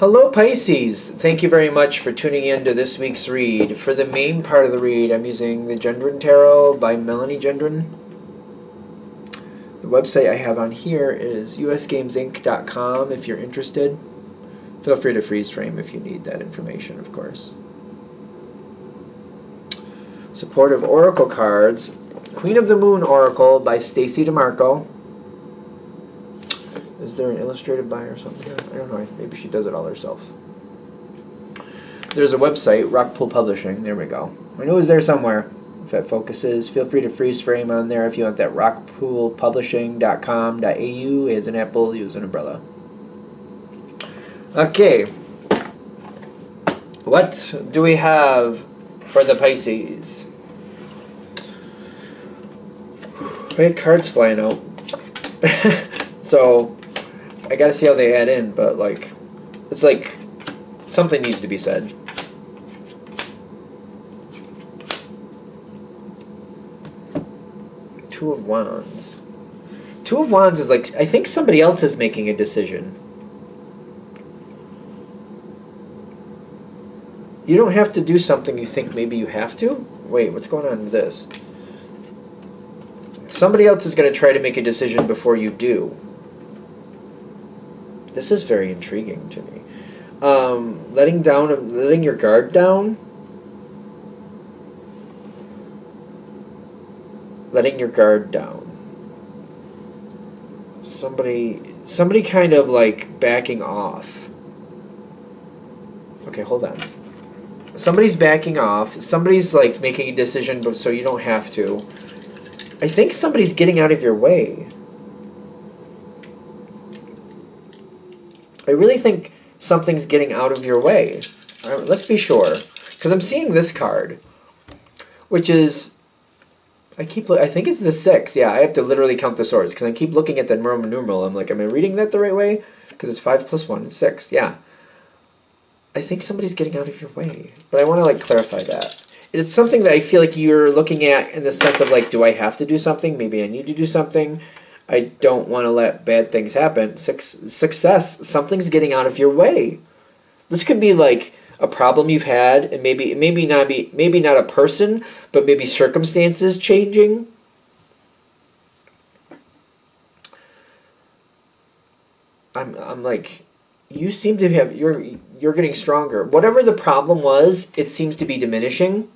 Hello Pisces! Thank you very much for tuning in to this week's read. For the main part of the read, I'm using the Gendron Tarot by Melanie Gendron. The website I have on here is usgamesinc.com if you're interested. Feel free to freeze frame if you need that information, of course. Supportive Oracle cards. Queen of the Moon Oracle by Stacy DeMarco. Is there an illustrated by or something here? I don't know. Maybe she does it all herself. There's a website, Rockpool Publishing. There we go. I know it's there somewhere. If that focuses, feel free to freeze frame on there if you want that. rockpoolpublishing.com.au as an apple, use an umbrella. Okay. What do we have for the Pisces? I had cards flying out. So I gotta see how they add in, but like, it's like something needs to be said. Two of Wands. Two of Wands is like, I think somebody else is making a decision. You don't have to do something you think maybe you have to. Wait, what's going on with this? Somebody else is going to try to make a decision before you do. This is very intriguing to me. Letting your guard down. Letting your guard down. Somebody kind of like backing off. Okay, hold on. Somebody's backing off. Somebody's like making a decision, but so you don't have to. I think somebody's getting out of your way. I really think something's getting out of your way. Let's be sure. Because I'm seeing this card, which is, I think it's the 6. Yeah, I have to literally count the swords because I keep looking at the Roman numeral. I'm like, am I reading that the right way? Because it's 5 plus 1 is 6. Yeah. I think somebody's getting out of your way. But I want to like clarify that. It's something that I feel like you're looking at in the sense of like, do I have to do something? Maybe I need to do something. I don't want to let bad things happen. Success, something's getting out of your way. This could be like a problem you've had, and maybe not a person, but maybe circumstances changing. I'm like, you seem to have you're getting stronger. Whatever the problem was, it seems to be diminishing.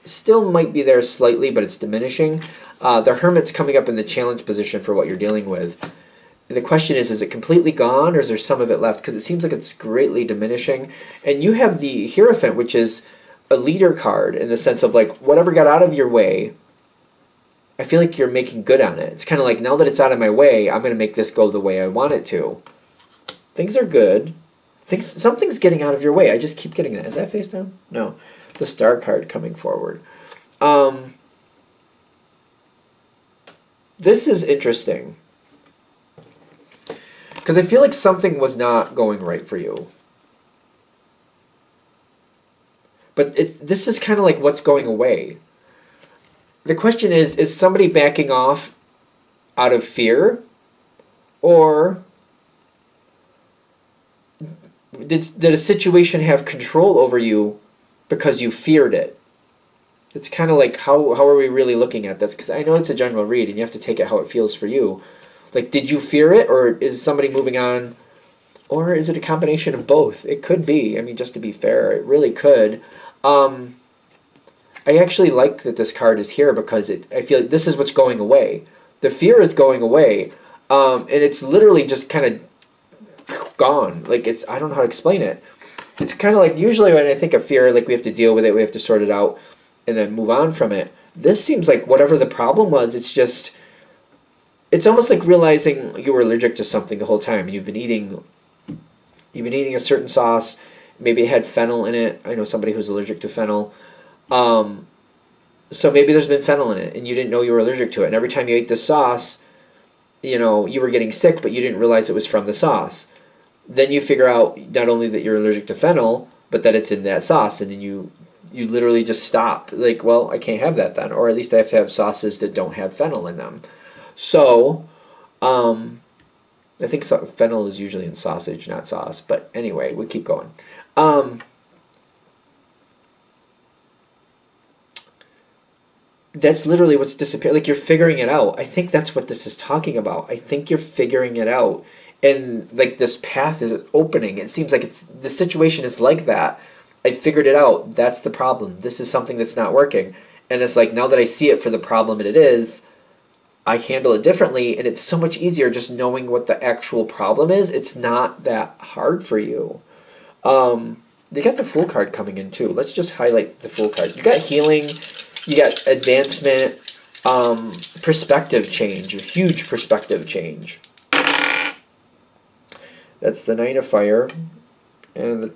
Still might be there slightly, but it's diminishing. The Hermit's coming up in the challenge position for what you're dealing with. And the question is it completely gone, or is there some of it left? Because it seems like it's greatly diminishing. And you have the Hierophant, which is a leader card in the sense of like, whatever got out of your way, I feel like you're making good on it. It's kind of like, now that it's out of my way, I'm going to make this go the way I want it to. Things are good. Something's getting out of your way. I just keep getting that. Is that face down? No. The Star card coming forward. This is interesting. Because I feel like something was not going right for you. But this is kind of like what's going away. The question is somebody backing off out of fear? Or did a situation have control over you because you feared it? It's kind of like, how are we really looking at this? Because I know it's a general read, and you have to take it how it feels for you. Like, did you fear it, or is somebody moving on? Or is it a combination of both? It could be. I mean, just to be fair, it really could. I actually like that this card is here because I feel like this is what's going away. The fear is going away, and it's literally just kind of gone. Like, I don't know how to explain it. It's kind of like, usually when I think of fear, like we have to deal with it, we have to sort it out, and then move on from it. This seems like whatever the problem was, it's almost like realizing you were allergic to something the whole time, and you've been eating a certain sauce, maybe it had fennel in it. I know somebody who's allergic to fennel. So maybe there's been fennel in it, and you didn't know you were allergic to it. And every time you ate the sauce, you were getting sick, but you didn't realize it was from the sauce. Then you figure out not only that you're allergic to fennel, but that it's in that sauce, and then you literally just stop. Like, well, I can't have that then, or at least I have to have sauces that don't have fennel in them. So, I think fennel is usually in sausage, not sauce. But anyway, we keep going. That's literally what's disappeared. Like, you're figuring it out. I think that's what this is talking about. I think you're figuring it out. And, like, this path is opening. It seems like the situation is like that. I figured it out. That's the problem. This is something that's not working. And it's like, now that I see it for the problem it is, I handle it differently. And it's so much easier just knowing what the actual problem is. It's not that hard for you. You got the Fool card coming in, too. Let's just highlight the Fool card. You got healing. You got advancement, perspective change, a huge perspective change. That's the Nine of Fire, and the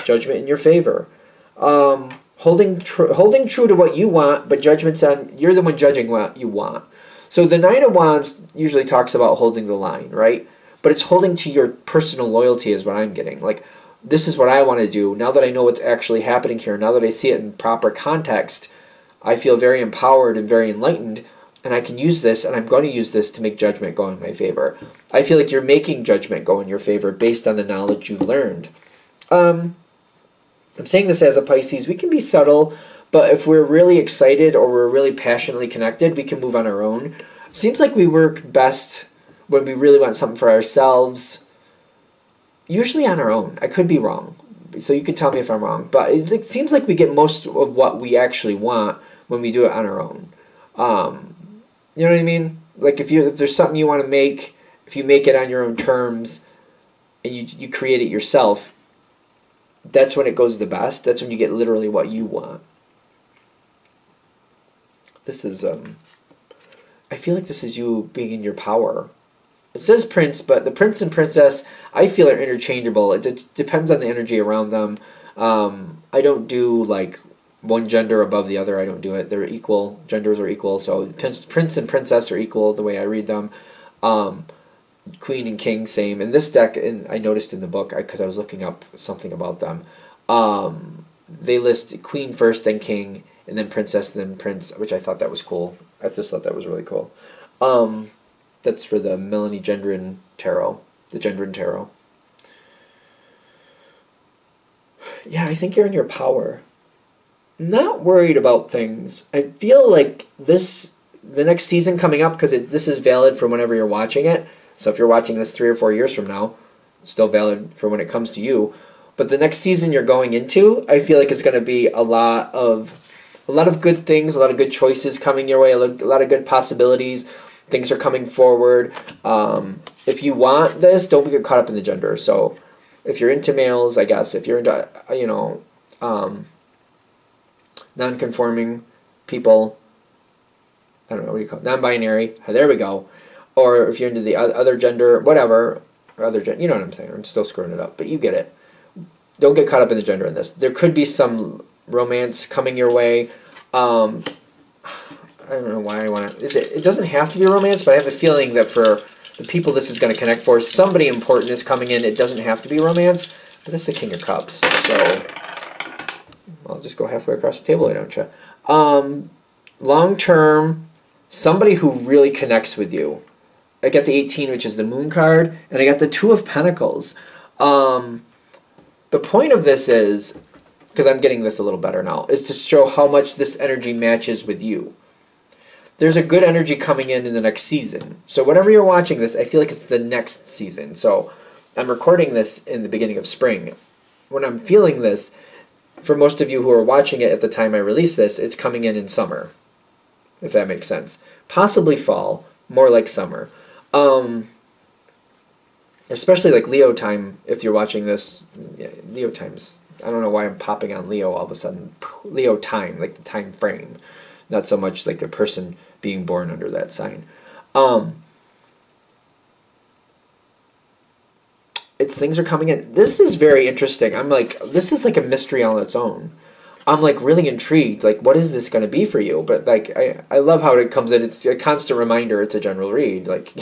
Judgment in your favor. Holding true to what you want, but judgment's on, you're the one judging what you want. So the Nine of Wands usually talks about holding the line, right? But it's holding to your personal loyalty is what I'm getting. Like, this is what I want to do. Now that I know what's actually happening here, now that I see it in proper context, I feel very empowered and very enlightened, and I can use this, and I'm going to use this to make judgment go in my favor. I feel like you're making judgment go in your favor based on the knowledge you've learned. I'm saying this as a Pisces. We can be subtle, but if we're really excited or we're really passionately connected, we can move on our own. Seems like we work best when we really want something for ourselves, usually on our own. I could be wrong, so you can tell me if I'm wrong. But it seems like we get most of what we actually want when we do it on our own. You know what I mean? Like, if there's something you want to make, if you make it on your own terms, and you create it yourself, that's when it goes the best. That's when you get literally what you want. This is, I feel like this is you being in your power. It says prince, but the prince and princess, I feel, are interchangeable. It depends on the energy around them. I don't do, like, one gender above the other. I don't do it. They're equal. Genders are equal. So prince and princess are equal the way I read them. Queen and king, same. In this deck, and I noticed in the book, because I was looking up something about them, they list queen first, then king, and then princess, then prince, which I thought that was cool. I just thought that was really cool. That's for the Melanie Gendron Tarot, the Gendron Tarot. Yeah, I think you're in your power. Not worried about things. I feel like the next season coming up, because this is valid for whenever you're watching it. So if you're watching this 3 or 4 years from now, it's still valid for when it comes to you. But the next season you're going into, I feel like it's going to be a lot of good things, a lot of good choices coming your way, a lot of good possibilities. Things are coming forward. If you want this, don't get caught up in the gender. So if you're into males, I guess, if you're into, non-conforming people, I don't know, what do you call it? Non-binary, there we go. Or if you're into the other gender, whatever, or other gender, you know what I'm saying. I'm still screwing it up, but you get it. Don't get caught up in the gender in this. There could be some romance coming your way. I don't know why I want to... It doesn't have to be a romance, but I have a feeling that for the people this is going to connect for, somebody important is coming in. It doesn't have to be romance, but that's the King of Cups. So I'll just go halfway across the table, why don't you? Long-term, somebody who really connects with you. I got the 18, which is the Moon card, and I got the 2 of Pentacles. The point of this is, because I'm getting this a little better now, is to show how much this energy matches with you. There's a good energy coming in the next season. So whenever you're watching this, I feel like it's the next season. So I'm recording this in the beginning of spring. When I'm feeling this, for most of you who are watching it at the time I release this, it's coming in summer, if that makes sense. Possibly fall, more like summer. Especially like Leo time, if you're watching this. Yeah, Leo times, I don't know why I'm popping on Leo all of a sudden. Leo time, like the time frame. Not so much like the person being born under that sign. Things are coming in. This is very interesting. I'm like, this is like a mystery on its own. I'm like really intrigued. Like, what is this going to be for you? But like, I love how it comes in. It's a constant reminder. It's a general read. Like,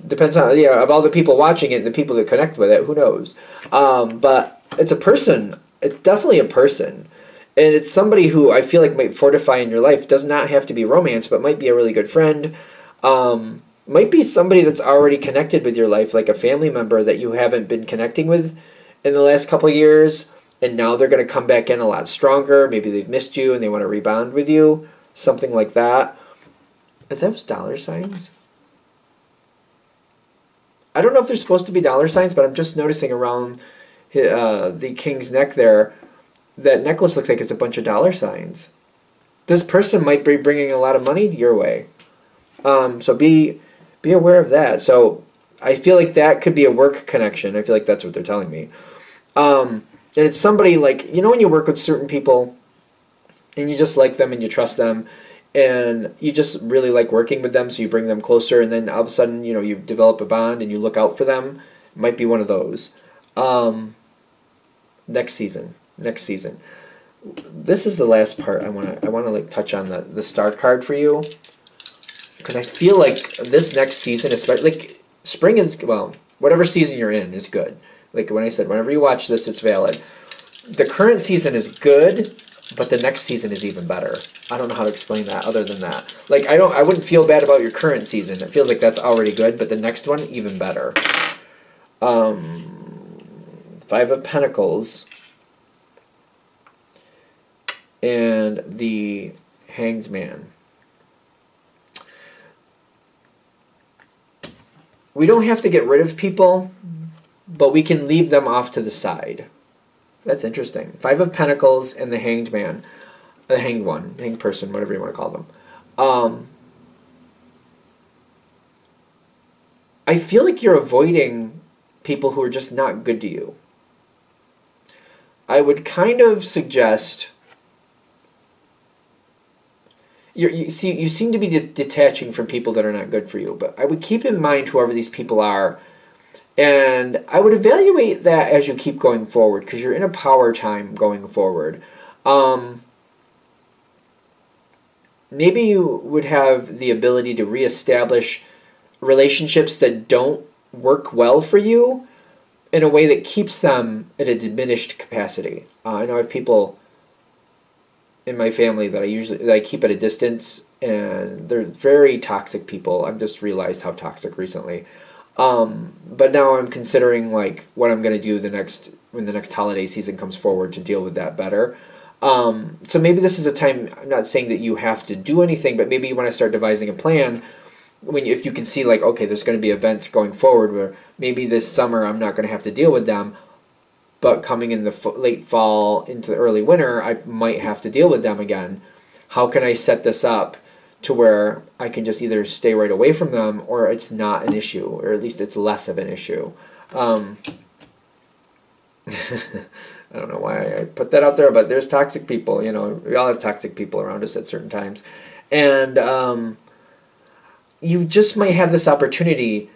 depends on, of all the people watching it and the people that connect with it, who knows? But it's a person. It's definitely a person. And it's somebody who I feel like might fortify in your life. Does not have to be romance, but might be a really good friend. Might be somebody that's already connected with your life, like a family member that you haven't been connecting with in the last couple of years, and now they're going to come back in a lot stronger. Maybe they've missed you and they want to rebound with you, something like that. Are those dollar signs? I don't know if they're supposed to be dollar signs, but I'm just noticing around the king's neck there, that necklace looks like it's a bunch of dollar signs. This person might be bringing a lot of money your way. So be aware of that. So I feel like that could be a work connection. I feel like that's what they're telling me. And it's somebody like, you know, when you work with certain people and you just like them and you trust them and you just really like working with them, so you bring them closer, and then all of a sudden, you know, you develop a bond and you look out for them. It might be one of those. Next season. This is the last part I want to like touch on the star card for you, because I feel like this next season, especially like spring is, well, whatever season you're in is good. Like when I said, whenever you watch this, it's valid. The current season is good, but the next season is even better. I don't know how to explain that other than that. Like I wouldn't feel bad about your current season. It feels like that's already good, but the next one even better. 5 of Pentacles and the Hanged Man. We don't have to get rid of people, but we can leave them off to the side. That's interesting. 5 of Pentacles and the Hanged Man. The Hanged One. Hanged Person, whatever you want to call them. I feel like you're avoiding people who are just not good to you. I would kind of suggest... You seem to be detaching from people that are not good for you, but I would keep in mind whoever these people are, and I would evaluate that as you keep going forward, because you're in a power time going forward. Maybe you would have the ability to reestablish relationships that don't work well for you in a way that keeps them at a diminished capacity. I know I have people in my family that I keep at a distance, and they're very toxic people. I've just realized how toxic recently. But now I'm considering like what I'm going to do when the next holiday season comes forward to deal with that better. So maybe this is a time, I'm not saying that you have to do anything, but maybe you want to start devising a plan if you can see like, okay, there's going to be events going forward where maybe this summer I'm not going to have to deal with them, but coming in the late fall into the early winter, I might have to deal with them again. How can I set this up to where I can just either stay right away from them, or it's not an issue, or at least it's less of an issue? I don't know why I put that out there, but there's toxic people. You know, we all have toxic people around us at certain times. And you just might have this opportunity.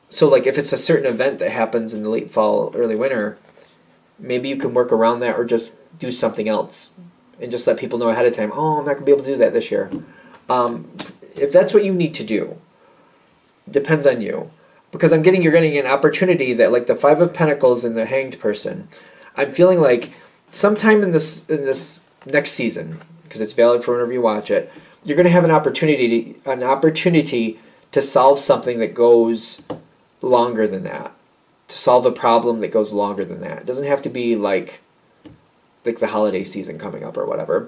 So like if it's a certain event that happens in the late fall, early winter, maybe you can work around that or just do something else and just let people know ahead of time, oh, I'm not going to be able to do that this year. If that's what you need to do, depends on you. Because you're getting an opportunity that like the 5 of Pentacles and the Hanged Person, I'm feeling like sometime in this next season, because it's valid for whenever you watch it, you're going to have an opportunity to solve something that goes longer than that, to solve a problem that goes longer than that. It doesn't have to be like the holiday season coming up or whatever,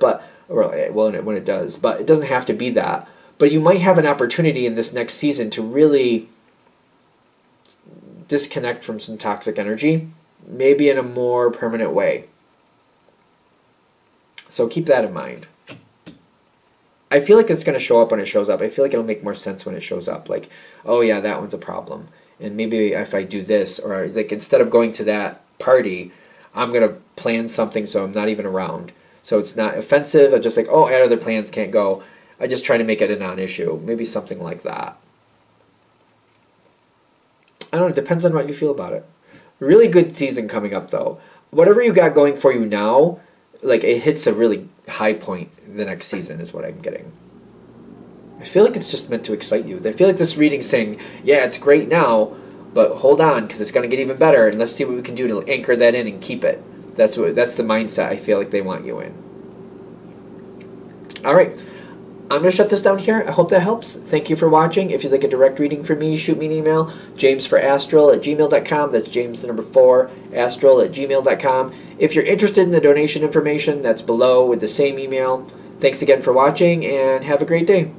when it does, but it doesn't have to be that. But you might have an opportunity in this next season to really disconnect from some toxic energy, maybe in a more permanent way. So keep that in mind. I feel like it's going to show up when it shows up. I feel like it'll make more sense when it shows up. Like, oh yeah, that one's a problem. And maybe if I do this, or like instead of going to that party, I'm going to plan something so I'm not even around. So it's not offensive. I'm just like, oh, I had other plans, can't go. I just try to make it a non-issue. Maybe something like that. I don't know. It depends on what you feel about it. Really good season coming up, though. Whatever you got going for you now, like it hits a really high point the next season is what I'm getting. I feel like it's just meant to excite you. I feel like this reading's saying, yeah, it's great now, but hold on, because it's going to get even better, and let's see what we can do to anchor that in and keep it. That's the mindset I feel like they want you in. All right. I'm going to shut this down here. I hope that helps. Thank you for watching. If you'd like a direct reading from me, shoot me an email, jamesforastral@gmail.com. That's James the number 4, astral@gmail.com. If you're interested in the donation information, that's below with the same email. Thanks again for watching, and have a great day.